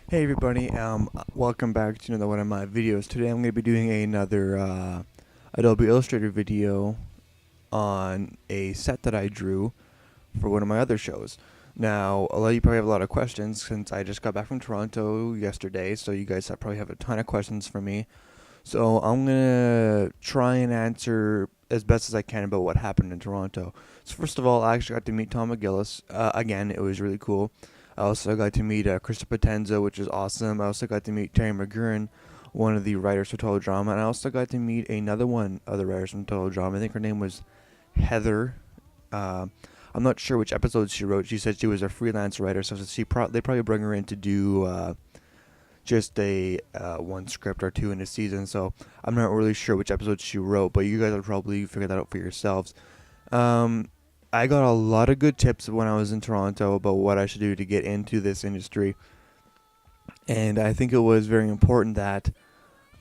Hey everybody, welcome back to another one of my videos. Today I'm going to be doing another Adobe Illustrator video on a set that I drew for one of my other shows. Now, a lot of you probably have a lot of questions since I just got back from Toronto yesterday, so you guys probably have a ton of questions for me. So I'm going to try and answer as best as I can about what happened in Toronto. So first of all, I actually got to meet Tom McGillis. Again, it was really cool. I also got to meet Krista Potenza, which is awesome. I also got to meet Terry McGurran, one of the writers for Total Drama, and I also got to meet another one of the writers from Total Drama. I think her name was Heather. I'm not sure which episodes she wrote. She said she was a freelance writer, so they probably bring her in to do just a one script or two in a season. So I'm not really sure which episodes she wrote, but you guys will probably figure that out for yourselves. I got a lot of good tips when I was in Toronto about what I should do to get into this industry. And I think it was very important that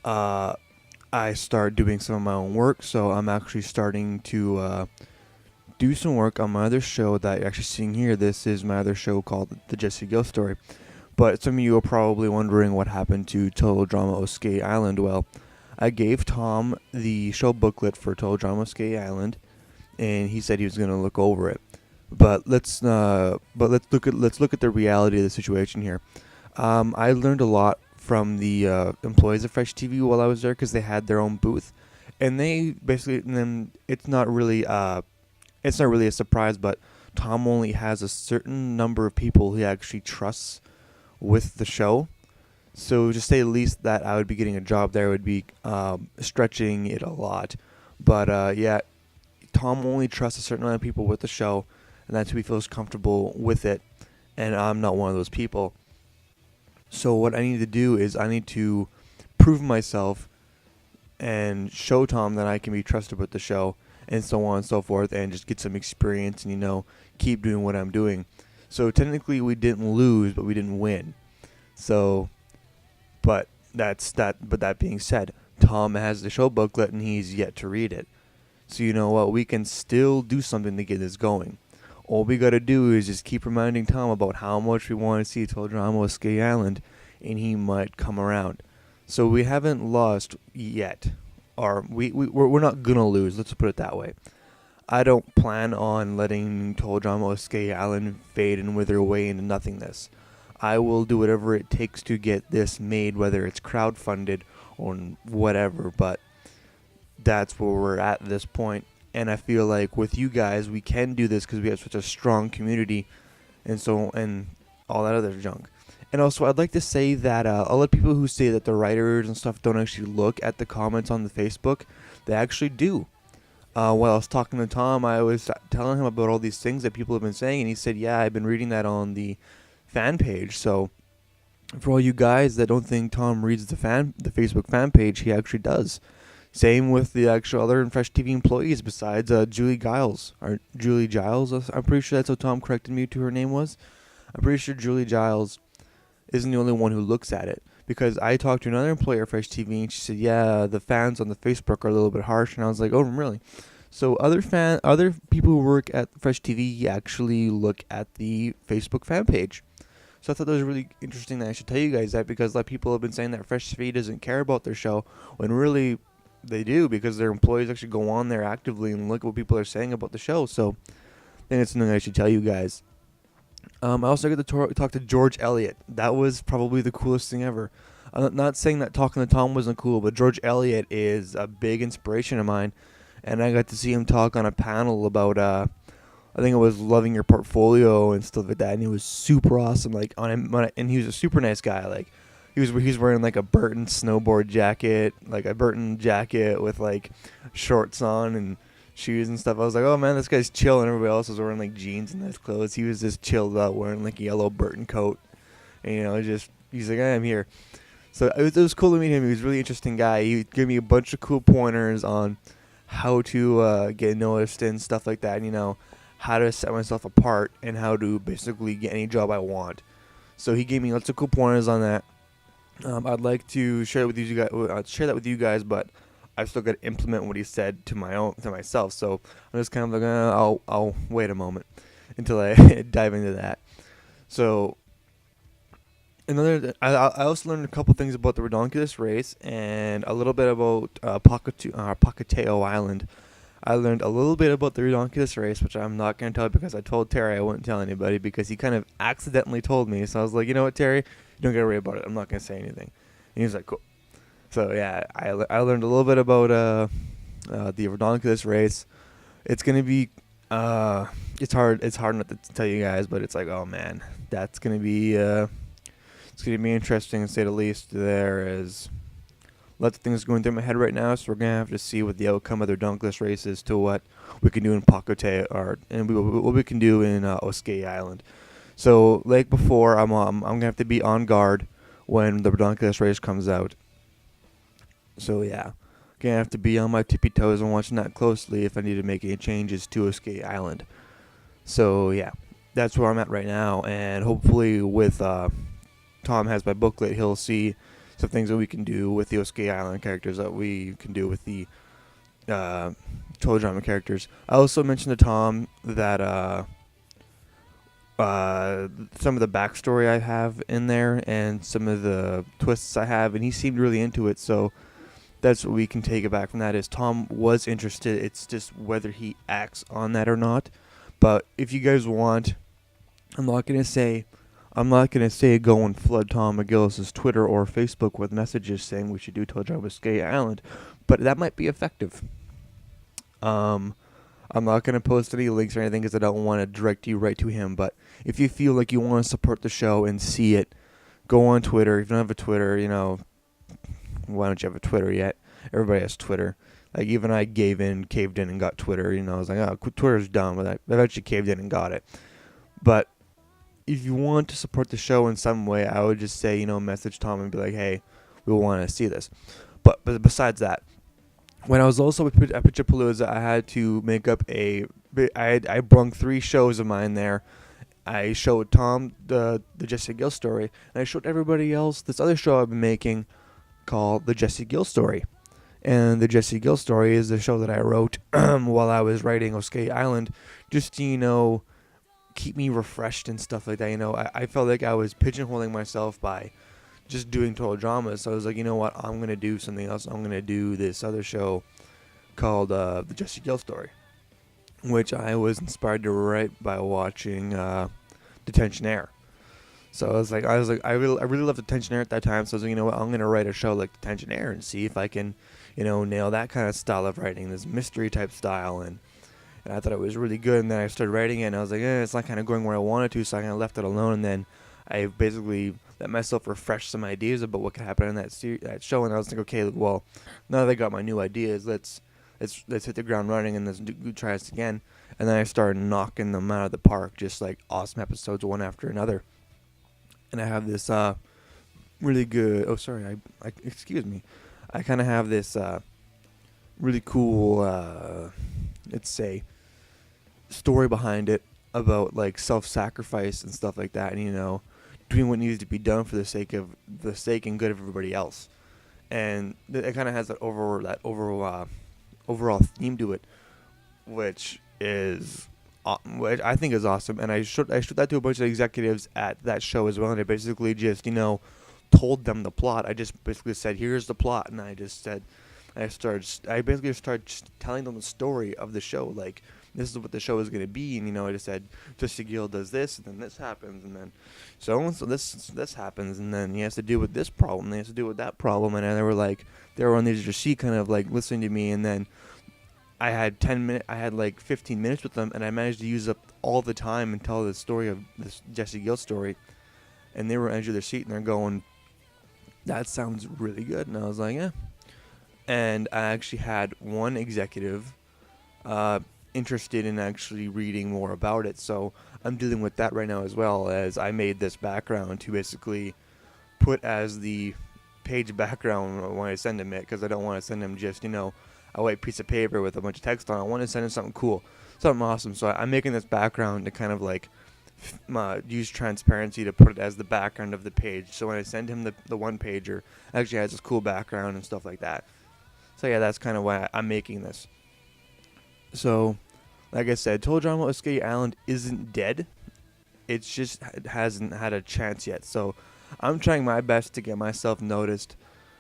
I start doing some of my own work. So I'm actually starting to do some work on my other show that you're actually seeing here. This is my other show called The Jesse Gill Story. But some of you are probably wondering what happened to Total Drama Oskayi Island. Well, I gave Tom the show booklet for Total Drama Oskayi Island, and he said he was going to look over it. But let's look at the reality of the situation here. I learned a lot from the employees of Fresh TV while I was there because they had their own booth, and they basically, and then it's not really a surprise, but Tom only has a certain number of people he actually trusts with the show. So to say the least that I would be getting a job there would be stretching it a lot. But yeah, Tom only trusts a certain amount of people with the show, and that's who he feels comfortable with it, and I'm not one of those people. So what I need to do is I need to prove myself and show Tom that I can be trusted with the show, and so on and so forth, and just get some experience and, keep doing what I'm doing. So technically we didn't lose, but we didn't win. So, but that being said, Tom has the show booklet and he's yet to read it. So you know what? We can still do something to get this going. All we gotta do is just keep reminding Tom about how much we want to see Total Drama Oskayi Island, and he might come around. So we haven't lost yet, or we're not gonna lose. Let's put it that way. I don't plan on letting Total Drama Oskayi Island fade and wither away into nothingness. I will do whatever it takes to get this made, whether it's crowdfunded or whatever, but that's where we're at this point. And I feel like with you guys, we can do this because we have such a strong community, and all that other junk. And also, I'd like to say that a lot of people who say that the writers and stuff don't actually look at the comments on the Facebook, they actually do. While I was talking to Tom, I was telling him about all these things that people have been saying, and he said, "Yeah, I've been reading that on the fan page." So, for all you guys that don't think Tom reads the Facebook fan page, he actually does. Same with the actual other Fresh TV employees besides Julie Giles. Or Julie Giles, I'm pretty sure that's how Tom corrected me to her name was. I'm pretty sure Julie Giles isn't the only one who looks at it. Because I talked to another employee of Fresh TV and she said, yeah, the fans on the Facebook are a little bit harsh. And I was like, oh, really? So other people who work at Fresh TV actually look at the Facebook fan page. So I thought that was really interesting that I should tell you guys that, because a lot of people have been saying that Fresh TV doesn't care about their show, when really they do, because their employees actually go on there actively and look at what people are saying about the show. So I think it's something I should tell you guys. I also got to talk to George Eliot. That was probably the coolest thing ever. I'm not saying that talking to Tom wasn't cool, but George Eliot is a big inspiration of mine. And I got to see him talk on a panel about, I think it was loving your portfolio and stuff like that. And he was super awesome. And he was a super nice guy. Like, he's wearing like a Burton snowboard jacket, like a Burton jacket with like shorts on and shoes and stuff. I was like, oh man, this guy's chill, and everybody else was wearing like jeans and nice clothes. He was just chilled out, wearing like a yellow Burton coat, and he's like, I'm here. So it was cool to meet him. He was a really interesting guy. He gave me a bunch of cool pointers on how to get noticed and stuff like that, and how to set myself apart and how to basically get any job I want. So he gave me lots of cool pointers on that. I'd like to share that with you guys, but I've still got to implement what he said to myself. So I'm just kind of like, I'll wait a moment until I dive into that. So I also learned a couple things about the Redonkulus race and a little bit about Pakateo Island. I learned a little bit about the Redonkulus race, which I'm not going to tell because I told Terry I wouldn't tell anybody because he kind of accidentally told me. So I was like, you know what, Terry, you don't got to worry about it. I'm not going to say anything. And he was like, cool. So yeah, I learned a little bit about the Redonkulus race. It's going to be it's hard not to tell you guys, but it's like, oh man, that's going to be it's going to be interesting to say the least. There is lots of things going through my head right now, so we're going to have to see what the outcome of the Redonkulus race is to what we can do in Pakote and what we can do in Oskayi Island. So, like before, I'm going to have to be on guard when the Redonkulus race comes out. So, yeah. Going to have to be on my tippy toes and watching that closely if I need to make any changes to Oskayi Island. So, yeah. That's where I'm at right now, and hopefully with Tom has my booklet, he'll see some things that we can do with the Oskayi Island characters that we can do with the Total Drama characters. I also mentioned to Tom that some of the backstory I have in there and some of the twists I have, and he seemed really into it, so that's what we can take it back from that is Tom was interested. It's just whether he acts on that or not. But if you guys want, I'm not going to say go and flood Tom McGillis' Twitter or Facebook with messages saying we should do Total Drama Oskayi Island, but that might be effective. I'm not going to post any links or anything because I don't want to direct you right to him, but if you feel like you want to support the show and see it, go on Twitter. If you don't have a Twitter, why don't you have a Twitter yet? Everybody has Twitter. Like, even I caved in and got Twitter. I was like, oh, Twitter's dumb, but I eventually caved in and got it. But if you want to support the show in some way, I would just say, message Tom and be like, hey, we want to see this. But besides that, when I was also at Pitch-A-Palooza, I had to make up I brung 3 shows of mine there. I showed Tom the Jesse Gill story, and I showed everybody else this other show I've been making called the Jesse Gill story. And the Jesse Gill story is the show that I wrote while I was writing Oskayi Island, just to, keep me refreshed and stuff like that. I felt like I was pigeonholing myself by just doing Total Drama, so I was like, you know what, I'm going to do something else. I'm going to do this other show called the Jesse Gill story, which I was inspired to write by watching Detention Air. So I really loved Detention Air at that time, so I was like, you know what, I'm going to write a show like Detention Air and see if I can, nail that kind of style of writing, this mystery type style, and I thought it was really good, and then I started writing it, and I was like, it's not kind of going where I wanted to, so I kind of left it alone, and then I basically let myself refresh some ideas about what could happen in that show, and I was like, okay, well, now that I got my new ideas, let's hit the ground running, and let's try this again, and then I started knocking them out of the park, just like awesome episodes one after another, and I have this really good, excuse me, I kind of have this really cool, let's say, story behind it about like self-sacrifice and stuff like that, and doing what needs to be done for the sake and good of everybody else, and it kind of has that overall theme to it, which I think is awesome. And I showed that to a bunch of executives at that show as well, and I basically just told them the plot. I just basically said, here's the plot, and I basically started telling them the story of the show, like, this is what the show is going to be, and, I just said, Jesse Gill does this, and then this happens, and then so this happens, and then he has to deal with this problem, and he has to deal with that problem, and they were on the edge of their seat, kind of, like, listening to me, and then I had 15 minutes with them, and I managed to use up all the time and tell the story of this Jesse Gill story, and they were on the edge of their seat, and they're going, that sounds really good, and I was like, yeah. And I actually had one executive interested in actually reading more about it. So I'm dealing with that right now, as well as I made this background to basically put as the page background when I send him it, because I don't want to send him just, a white piece of paper with a bunch of text on it. I want to send him something cool, something awesome. So I'm making this background to kind of like use transparency to put it as the background of the page. So when I send him the one pager, it actually has this cool background and stuff like that. So yeah, that's kind of why I'm making this. So, like I said, Total Drama Oskayi Island isn't dead. It just hasn't had a chance yet. So I'm trying my best to get myself noticed.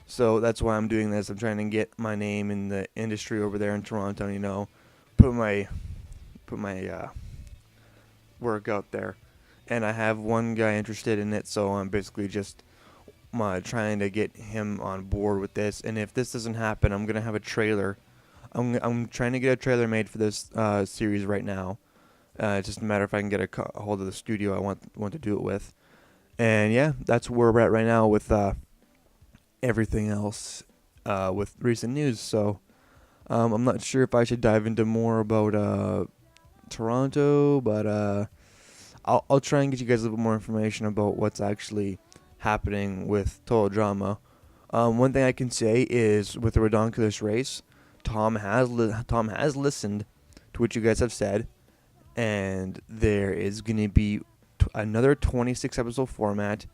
So that's why I'm doing this. I'm trying to get my name in the industry over there in Toronto, put my work out there. And I have one guy interested in it, so I'm basically just trying to get him on board with this. And if this doesn't happen, I'm going to have a trailer. I'm trying to get a trailer made for this series right now. It's just a matter if I can get a hold of the studio I want to do it with. And yeah, that's where we're at right now with everything else with recent news. So I'm not sure if I should dive into more about Toronto, but I'll try and get you guys a little bit more information about what's actually happening with Total Drama. One thing I can say is with the Redonkulous race, Tom has listened to what you guys have said, and there is going to be another 26 episode format,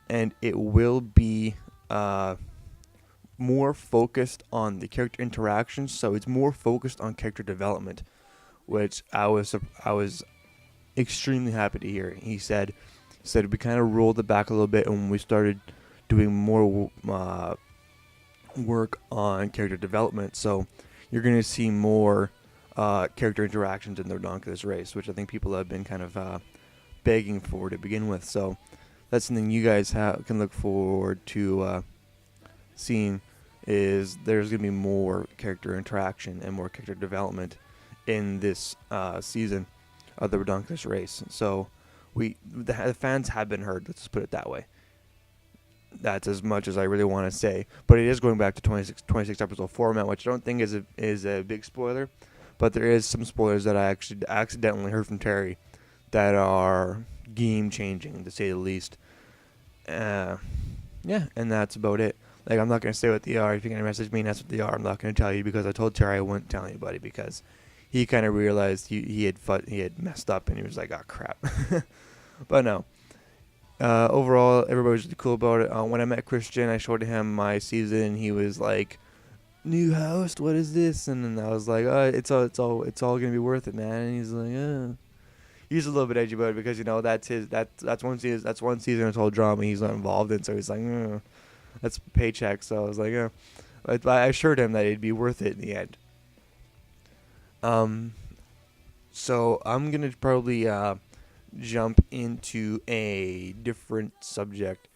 and it will be more focused on the character interactions. So it's more focused on character development, which I was extremely happy to hear. He said we kind of rolled it back a little bit, and when we started doing more work on character development, so you're going to see more character interactions in the Redonkulous race, which I think people have been kind of begging for to begin with. So that's something you guys can look forward to seeing, is there's going to be more character interaction and more character development in this season of the Redonkulous race. So the fans have been heard, let's just put it that way. That's as much as I really want to say. But it is going back to 26 episode format, which I don't think is a big spoiler. But there is some spoilers that I actually accidentally heard from Terry that are game changing, to say the least. Yeah, and that's about it. Like, I'm not going to say what they are. If you're going to message me and that's what they are, I'm not going to tell you, because I told Terry I wouldn't tell anybody, because he kind of realized he had messed up, and he was like, oh, crap. But no. Overall, everybody was really cool about it. When I met Christian, I showed him my season, and he was like, new host, what is this? And then I was like, it's all gonna be worth it, man. And he's like, he's a little bit edgy about it, because that's one season of Total Drama he's not involved in, so he's like, that's paycheck. So I was like, but I assured him that it'd be worth it in the end. So I'm gonna probably jump into a different subject,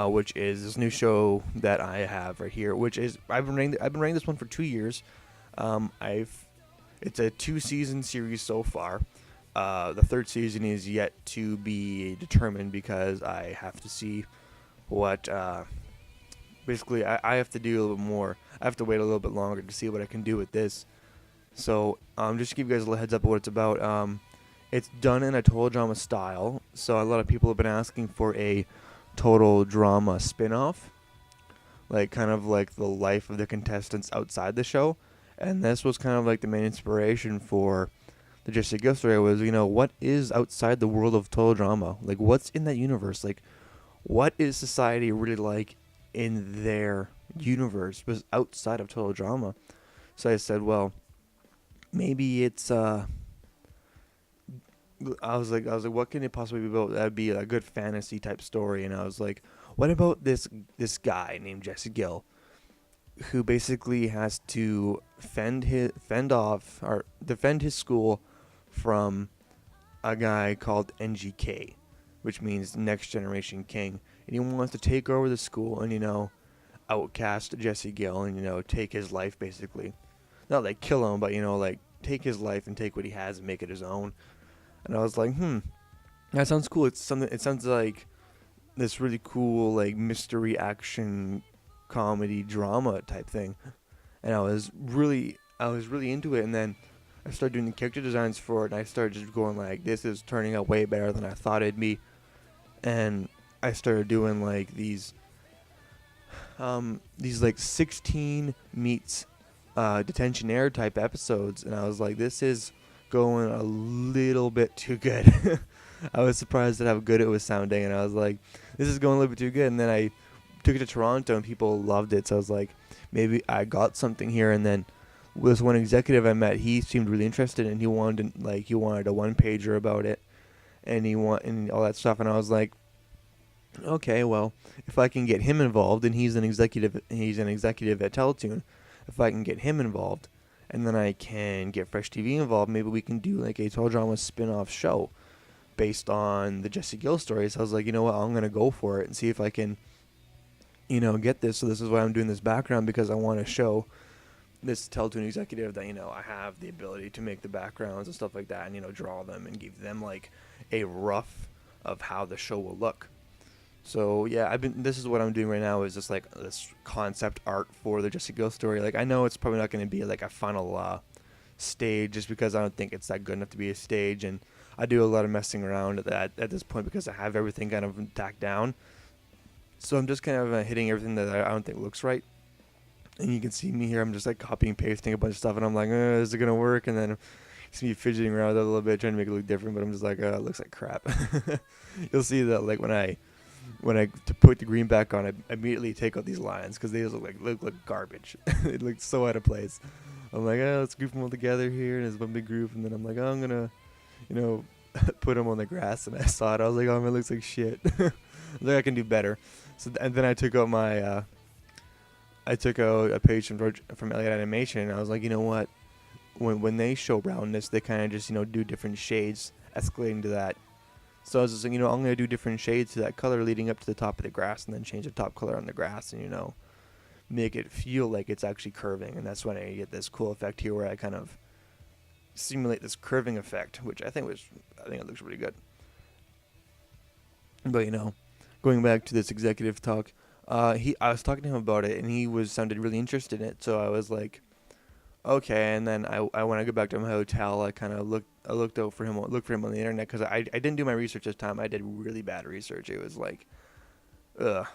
which is this new show that I have right here, which is I've been writing this one for 2 years. It's a 2-season series so far. The third season is yet to be determined, because I have to see what basically I have to do a little bit more. I have to wait a little bit longer to see what I can do with this. So just to give you guys a little heads up of what it's about. It's done in a Total Drama style, so a lot of people have been asking for a Total Drama spin-off, like kind of like the life of the contestants outside the show. And this was kind of like the main inspiration for the Jesse Gill story, was, what is outside the world of Total Drama? Like, what's in that universe? Like, what is society really like in their universe, but outside of Total Drama? So I said, well, maybe it's I was like, what can it possibly be about? That'd be a good fantasy type story. And I was like, what about this guy named Jesse Gill, who basically has to defend his school from a guy called NGK, which means Next Generation King, and he wants to take over the school and outcast Jesse Gill and take his life, basically, not like kill him, but like take his life and take what he has and make it his own. And I was like, that sounds cool. It sounds like this really cool, like, mystery action comedy drama type thing. And I was really into it. And then I started doing the character designs for it, and I started just going like, this is turning out way better than I thought it'd be. And I started doing like these like 16 meets detention air type episodes, and I was like, this is going a little bit too good. I was surprised at how good it was sounding, and I was like, this is going a little bit too good. And then I took it to Toronto, and people loved it, so I was like, maybe I got something here. And then with one executive I met, he seemed really interested, and he wanted a one-pager about it, and all that stuff. And I was like, Okay, well, if I can get him involved, and he's an executive at Teletoon, if I can get him involved, and then I can get Fresh TV involved, maybe we can do like a Total Drama spin-off show based on the Jesse Gill story. So I was like, you know what, I'm gonna go for it and see if I can, get this. So this is why I'm doing this background, because I want to show this Teletoon executive that I have the ability to make the backgrounds and stuff like that, and draw them and give them like a rough of how the show will look. So yeah, this is what I'm doing right now, is just like this concept art for the Jesse Gill story. Like, I know it's probably not going to be like a final stage, just because I don't think it's that good enough to be a stage, and I do a lot of messing around at this point because I have everything kind of tacked down. So I'm just kind of hitting everything that I don't think looks right. And you can see me here, I'm just like copying and pasting a bunch of stuff, and I'm like, is it going to work? And then you see me fidgeting around a little bit, trying to make it look different, but I'm just like, it looks like crap. You'll see that like when I to put the green back on, I immediately take out these lines because they just look like garbage. It looked so out of place. I'm like, let's group them all together here, and there's one big group, and then I'm like, I'm gonna, put them on the grass, and I saw it. I was like, it looks like shit. I was like, I can do better. So and then I took out a page from Elliott Animation, and I was like, you know what? When they show roundness, they kind of just do different shades, escalating to that. So I was just like, I'm going to do different shades to that color leading up to the top of the grass, and then change the top color on the grass, and, make it feel like it's actually curving. And that's when I get this cool effect here where I kind of simulate this curving effect, which I think it looks really good. But, going back to this executive talk, I was talking to him about it, and he sounded really interested in it. So I was like, okay. And then I when I go back to my hotel, I looked for him on the internet, because I didn't do my research this time. I did really bad research. It was like, I'm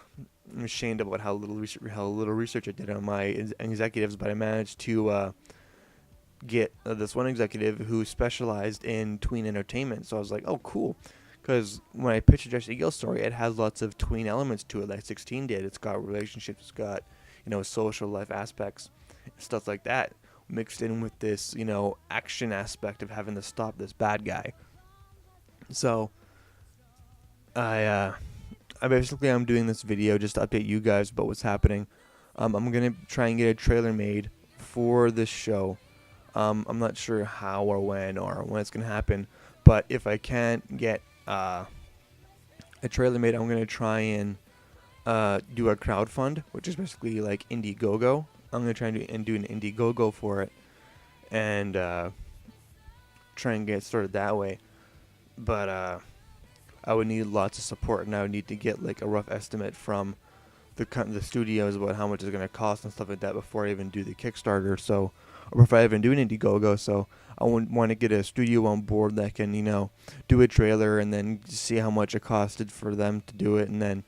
ashamed about how little research I did on my executives, but I managed to get this one executive who specialized in tween entertainment. So I was like, oh, cool. Because when I pitched a Jesse Gill story, it has lots of tween elements to it, like 16 did. It's got relationships, it's got, social life aspects, stuff like that, mixed in with this, action aspect of having to stop this bad guy. So, I'm doing this video just to update you guys about what's happening. I'm going to try and get a trailer made for this show. I'm not sure how or when it's going to happen, but if I can't get a trailer made, I'm going to try and do a crowdfund, which is basically like Indiegogo. I'm going to try and do an Indiegogo for it, and try and get started that way. But I would need lots of support, and I would need to get like a rough estimate from the studios about how much it's going to cost and stuff like that before I even do the Kickstarter. So, or if I even do an Indiegogo, so I would want to get a studio on board that can, do a trailer and then see how much it costed for them to do it, and then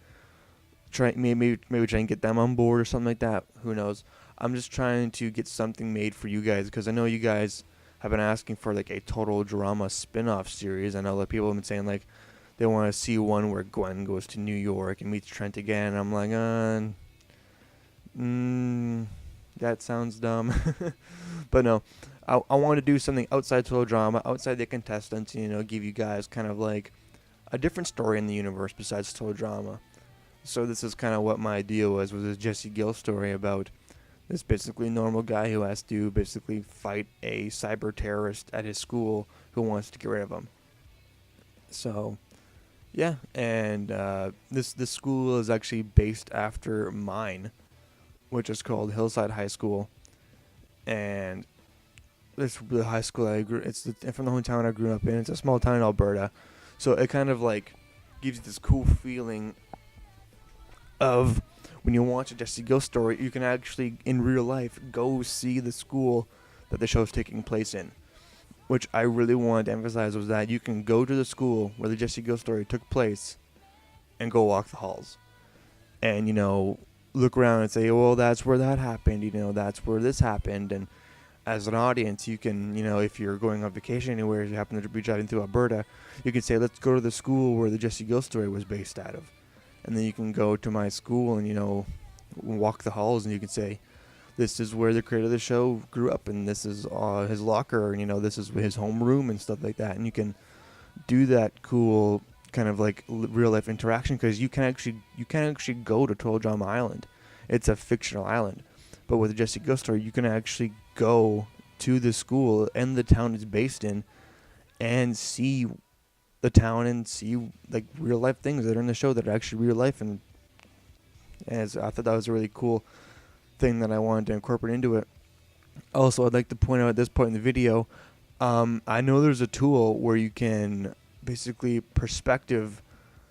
maybe try and get them on board or something like that. Who knows? I'm just trying to get something made for you guys, because I know you guys have been asking for like a Total Drama spin-off series. I know that people have been saying like they want to see one where Gwen goes to New York and meets Trent again. I'm like, that sounds dumb. But no, I want to do something outside Total Drama, outside the contestants, give you guys kind of like a different story in the universe besides Total Drama. So this is kind of what my idea was this Jesse Gill story about this basically normal guy who has to basically fight a cyber terrorist at his school who wants to get rid of him. So, yeah, and this school is actually based after mine, which is called Hillside High School, and this the high school it's from the hometown I grew up in. It's a small town in Alberta, so it kind of like gives you this cool feeling of when you watch a Jesse Gill story, you can actually, in real life, go see the school that the show's taking place in. Which I really wanted to emphasize was that you can go to the school where the Jesse Gill story took place and go walk the halls. And, look around and say, well, that's where that happened, that's where this happened. And as an audience, you can, if you're going on vacation anywhere, you happen to be driving through Alberta, you can say, let's go to the school where the Jesse Gill story was based out of. And then you can go to my school and, walk the halls, and you can say, this is where the creator of the show grew up, and this is his locker, and, this is his homeroom and stuff like that. And you can do that cool kind of like real life interaction, because you can actually go to Total Drama Island. It's a fictional island, but with the Jesse Ghost Story, you can actually go to the school and the town it's based in, and see the town and see like real life things that are in the show that are actually real life. And as I thought that was a really cool thing that I wanted to incorporate into it. Also, I'd like to point out at this point in the video, I know there's a tool where you can basically perspective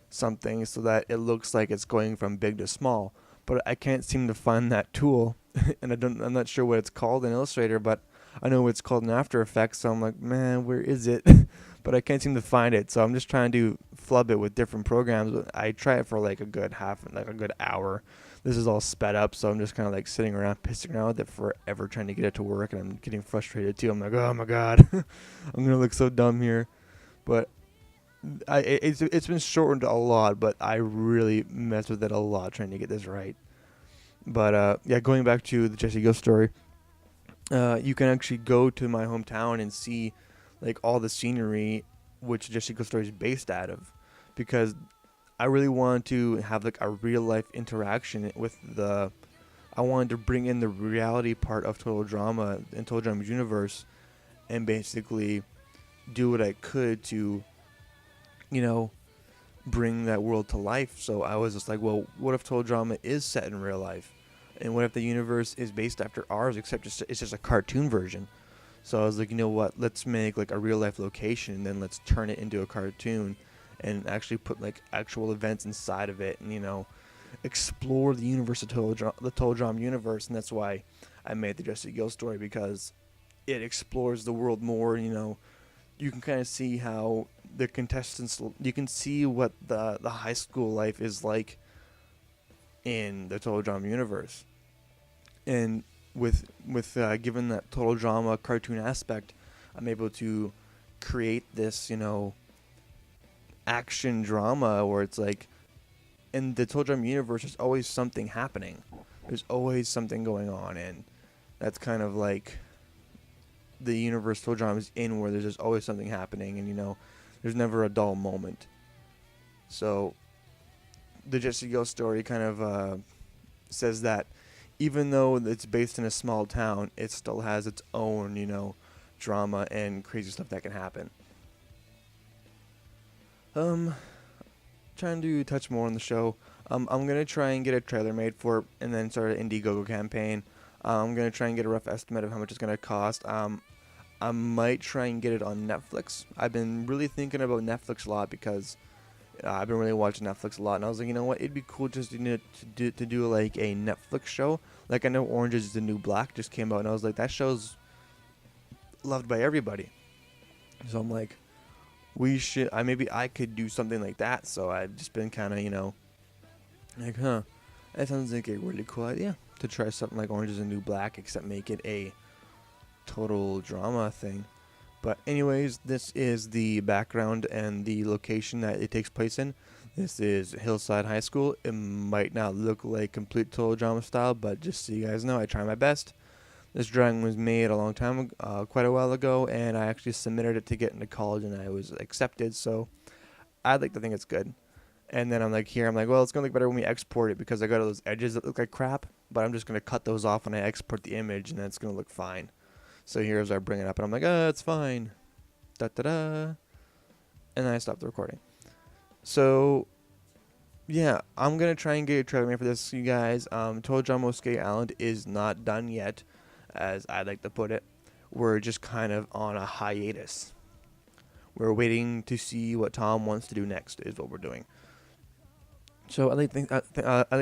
something so that it looks like it's going from big to small, but I can't seem to find that tool, and I'm not sure what it's called in Illustrator, but I know what it's called in After Effects, so I'm like, man, where is it? But I can't seem to find it, so I'm just trying to flub it with different programs. I try it for like a good hour. This is all sped up, so I'm just kind of like sitting around, pissing around with it forever, trying to get it to work, and I'm getting frustrated too. I'm like, oh my god, I'm gonna look so dumb here. But it's been shortened a lot, but I really messed with it a lot trying to get this right. But yeah, going back to the Jesse Ghost Story, you can actually go to my hometown and see like all the scenery which Jesse Ghost Story is based out of, because I really wanted to have like a real life interaction with I wanted to bring in the reality part of Total Drama and Total Drama's universe, and basically do what I could to, bring that world to life. So I was just like, well, what if Total Drama is set in real life? And what if the universe is based after ours, except it's just a cartoon version? So I was like, you know what, let's make like a real life location, and then let's turn it into a cartoon and actually put like actual events inside of it, and explore the universe of the Total Drama universe. And that's why I made the Jesse Ghost Story, because it explores the world more. You can kind of see how the contestants, you can see what the high school life is like in the Total Drama universe. And with given that Total Drama cartoon aspect, I'm able to create this, action drama where it's like, in the Total Drama universe, there's always something happening. There's always something going on, and that's kind of like the universe Total Drama is in, where there's just always something happening, and there's never a dull moment. So the Jesse Ghost Story kind of says that even though it's based in a small town, it still has its own, drama and crazy stuff that can happen. Trying to touch more on the show. I'm gonna try and get a trailer made for it, and then start an Indiegogo campaign. I'm gonna try and get a rough estimate of how much it's gonna cost. I might try and get it on Netflix. I've been really thinking about Netflix a lot, because I've been really watching Netflix a lot, and I was like, you know what, it'd be cool just to do like a Netflix show. Like, I know Orange is the New Black just came out, and I was like, that show's loved by everybody. So I'm like, maybe I could do something like that. So I've just been kind of, like, that sounds like a really cool idea, to try something like Orange is the New Black, except make it a Total Drama thing. But anyways, this is the background and the location that it takes place in. This is Hillside High School. It might not look like complete Total Drama style, but just so you guys know, I try my best. This drawing was made a long time ago, quite a while ago, and I actually submitted it to get into college, and I was accepted, so I'd like to think it's good. And then I'm like, well, it's going to look better when we export it, because I got all those edges that look like crap, but I'm just going to cut those off when I export the image, and then it's going to look fine. So here's where I bring it up, and I'm like, it's fine. Da-da-da. And then I stopped the recording. So, yeah, I'm going to try and get a trailer made for this, you guys. Total Drama Oskayi Island is not done yet, as I like to put it. We're just kind of on a hiatus. We're waiting to see what Tom wants to do next, is what we're doing. So I'd like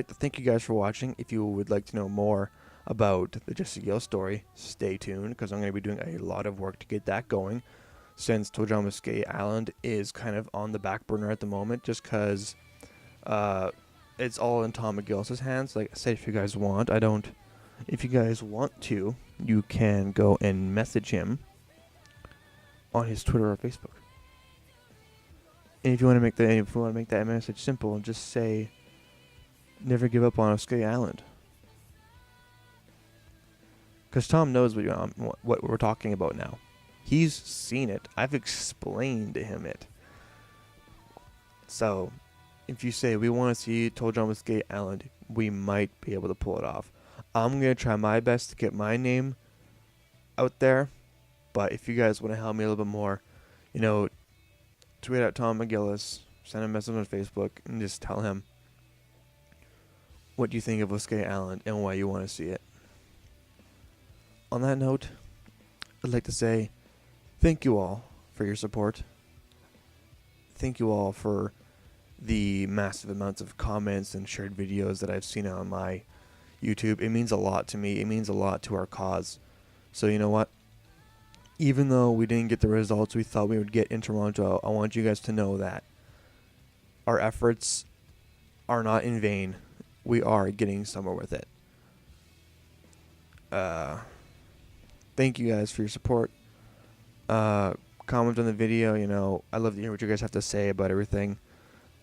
to thank you guys for watching. If you would like to know more about the Jesse Ghost Story, stay tuned, because I'm going to be doing a lot of work to get that going, since Total Drama Oskayi Island is kind of on the back burner at the moment, just because it's all in Tom McGill's hands. Like I said, if you guys want to, you can go and message him on his Twitter or Facebook. And if you want to make that message simple, just say, "Never give up on Oskayi Island." Because Tom knows what we're talking about now. He's seen it. I've explained to him it. So if you say we want to see Total Drama Oskayi Island, we might be able to pull it off. I'm going to try my best to get my name out there, but if you guys want to help me a little bit more, tweet at Tom McGillis, send a message on Facebook, and just tell him what you think of Oskayi Island and why you want to see it. On that note, I'd like to say thank you all for your support. Thank you all for the massive amounts of comments and shared videos that I've seen on my YouTube. It means a lot to me. It means a lot to our cause. So you know what? Even though we didn't get the results we thought we would get in Toronto, I want you guys to know that our efforts are not in vain. We are getting somewhere with it. Thank you guys for your support. Comment on the video. I love to hear what you guys have to say about everything.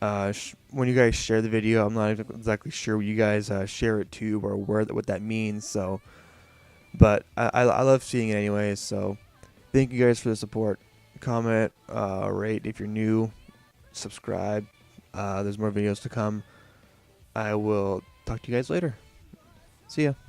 When you guys share the video, I'm not exactly sure what you guys share it to or what that means. So, but I love seeing it anyways. So, thank you guys for the support. Comment, rate if you're new, subscribe. There's more videos to come. I will talk to you guys later. See ya.